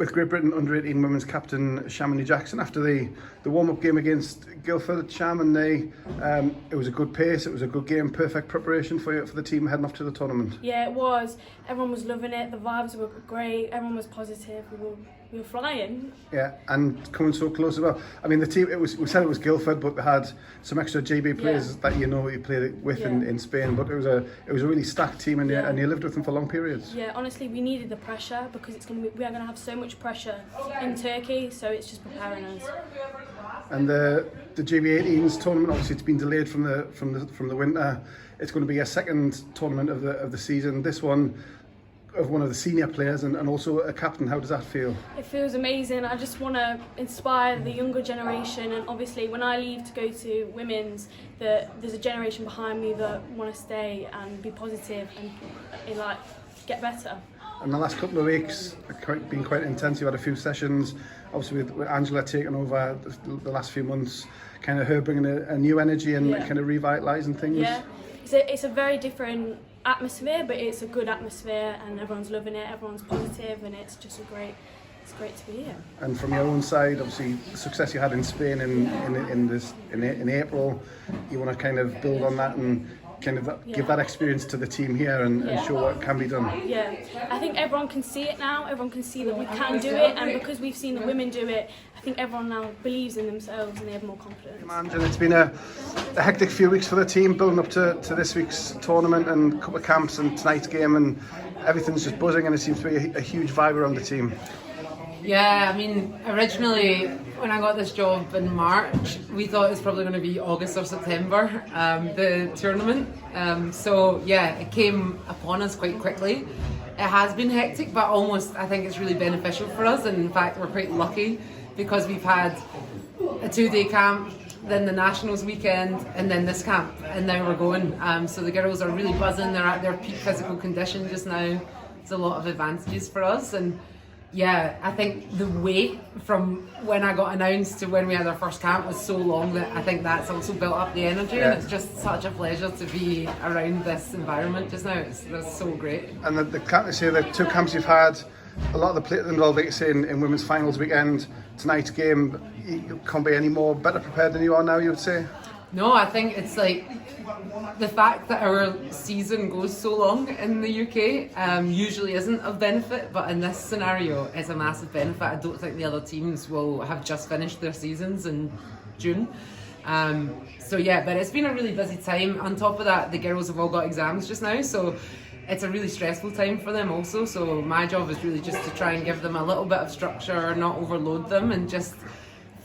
with Great Britain under-18 women's captain Chamonix Jackson after the warm-up game against Guildford at Cham, and it was a good pace, it was a good game, perfect preparation for the team heading off to the tournament. Yeah, it was. Everyone was loving it, the vibes were great, everyone was positive, we were flying. Yeah, and coming so close as well. I mean, the team, we said it was Guildford, but they had some extra GB players that you played with in Spain, but it was a really stacked team, and you lived with them for long periods. Yeah, honestly, we needed the pressure because we are going to have so much pressure in Turkey, so it's just preparing us. And the GB18s tournament, obviously, it's been delayed from the winter. It's going to be a second tournament of the season. This one of one of the senior players and also a captain. How does that feel? It feels amazing. I just want to inspire the younger generation, and obviously when I leave to go to women's, there's a generation behind me that want to stay and be positive and like get better. And the last couple of weeks have been quite intense. You've had a few sessions, obviously with Angela taking over the last few months, kind of her bringing a new energy and kind of revitalising things. Yeah, it's a very different atmosphere, but it's a good atmosphere and everyone's loving it, everyone's positive, and it's just it's great to be here. And from your own side, obviously the success you had in Spain in April, you want to kind of build on that and kind of give that experience to the team here and show what can be done. Yeah, I think everyone can see it now, everyone can see that we can do it, and because we've seen the women do it, I think everyone now believes in themselves and they have more confidence. And it's been a hectic few weeks for the team, building up to this week's tournament and a couple of camps and tonight's game, and everything's just buzzing, and it seems to be a huge vibe around the team. Yeah, I mean, originally when I got this job in March, we thought it was probably going to be August or September, the tournament. So yeah, it came upon us quite quickly. It has been hectic, but almost I think it's really beneficial for us. And in fact, we're quite lucky because we've had a 2-day camp, then the Nationals weekend, and then this camp, and now we're going. So the girls are really buzzing. They're at their peak physical condition just now. It's a lot of advantages for us. And yeah, I think the wait from when I got announced to when we had our first camp was so long that I think that's also built up the energy, and it's just such a pleasure to be around this environment just now. It's so great. And the two camps you've had, a lot of the players involved, like you say, in women's finals weekend, tonight's game, you can't be any more better prepared than you are now, you would say? No, I think it's like the fact that our season goes so long in the UK usually isn't of benefit, but in this scenario it's a massive benefit. I don't think the other teams will have just finished their seasons in June. So yeah, but it's been a really busy time. On top of that, the girls have all got exams just now, so it's a really stressful time for them also. So my job is really just to try and give them a little bit of structure, not overload them, and just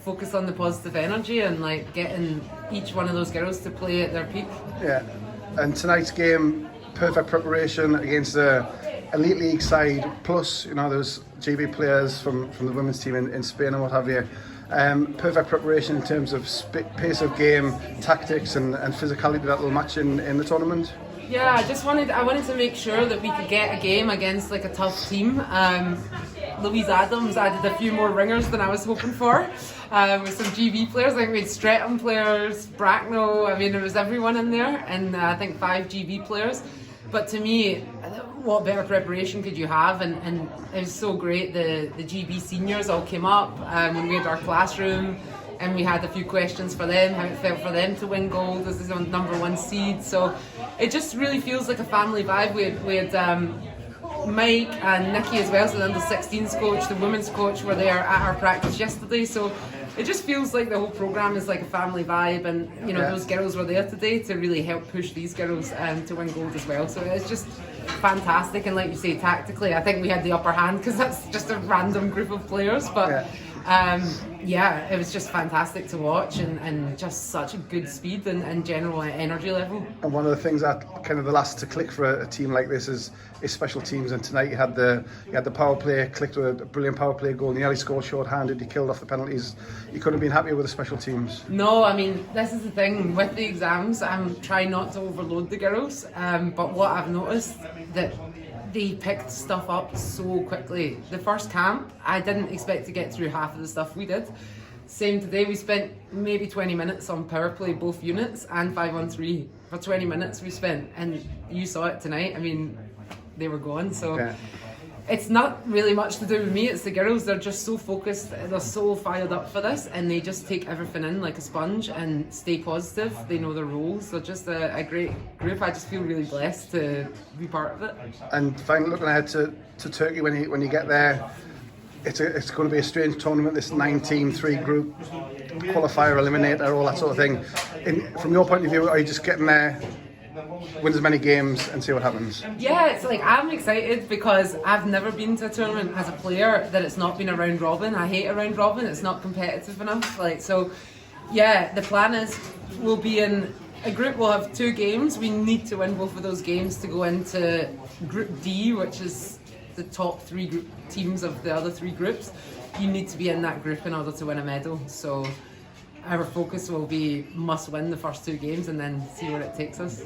focus on the positive energy and like getting each one of those girls to play at their peak. Yeah, and tonight's game, perfect preparation against the elite league side, plus there's GB players from the women's team in Spain and what have you. Perfect preparation in terms of pace of game, tactics and physicality that will match in the tournament. Yeah, I wanted to make sure that we could get a game against like a tough team. Louise Adams added a few more ringers than I was hoping for, with some GB players. I think we had Streatham players, Bracknell, I mean it was everyone in there, and I think 5 GB players. But to me, what better preparation could you have? And it was so great. The GB seniors all came up when we had our classroom, and we had a few questions for them, how it felt for them to win gold as the #1 seed. So it just really feels like a family vibe. We had Mike and Nikki as well, so the under-16s coach, the women's coach were there at our practice yesterday. So it just feels like the whole programme is like a family vibe, and those girls were there today to really help push these girls to win gold as well. So it's just fantastic, and like you say, tactically I think we had the upper hand because that's just a random group of players, but it was just fantastic to watch, and just such a good speed and general energy level. And one of the things that kind of the last to click for a team like this is special teams, and tonight you had the power play, clicked with a brilliant power play goal, nearly scored short-handed, you killed off the penalties. You couldn't have been happier with the special teams. No, I mean, this is the thing with the exams, I'm trying not to overload the girls, but what I've noticed that they picked stuff up so quickly. The first camp, I didn't expect to get through half of the stuff we did. Same today, we spent maybe 20 minutes on power play, both units, and 5-on-3 for 20 minutes we spent, and you saw it tonight. I mean, they were going, so it's not really much to do with me, it's the girls. They're just so focused, they're so fired up for this, and they just take everything in like a sponge and stay positive. They know their roles. They're just a great group. I just feel really blessed to be part of it. And finally, looking ahead to Turkey when you get there, it's going to be a strange tournament, this 19-3 group, qualifier, eliminator, all that sort of thing. From your point of view, are you just getting there, win as many games and see what happens? Yeah, it's like I'm excited because I've never been to a tournament as a player that it's not been a round robin. I hate a round robin, it's not competitive enough. So yeah, the plan is we'll be in a group, we'll have 2 games. We need to win both of those games to go into Group D, which is the top 3 teams of the other 3 groups. You need to be in that group in order to win a medal. So our focus will be must win the first 2 games and then see where it takes us.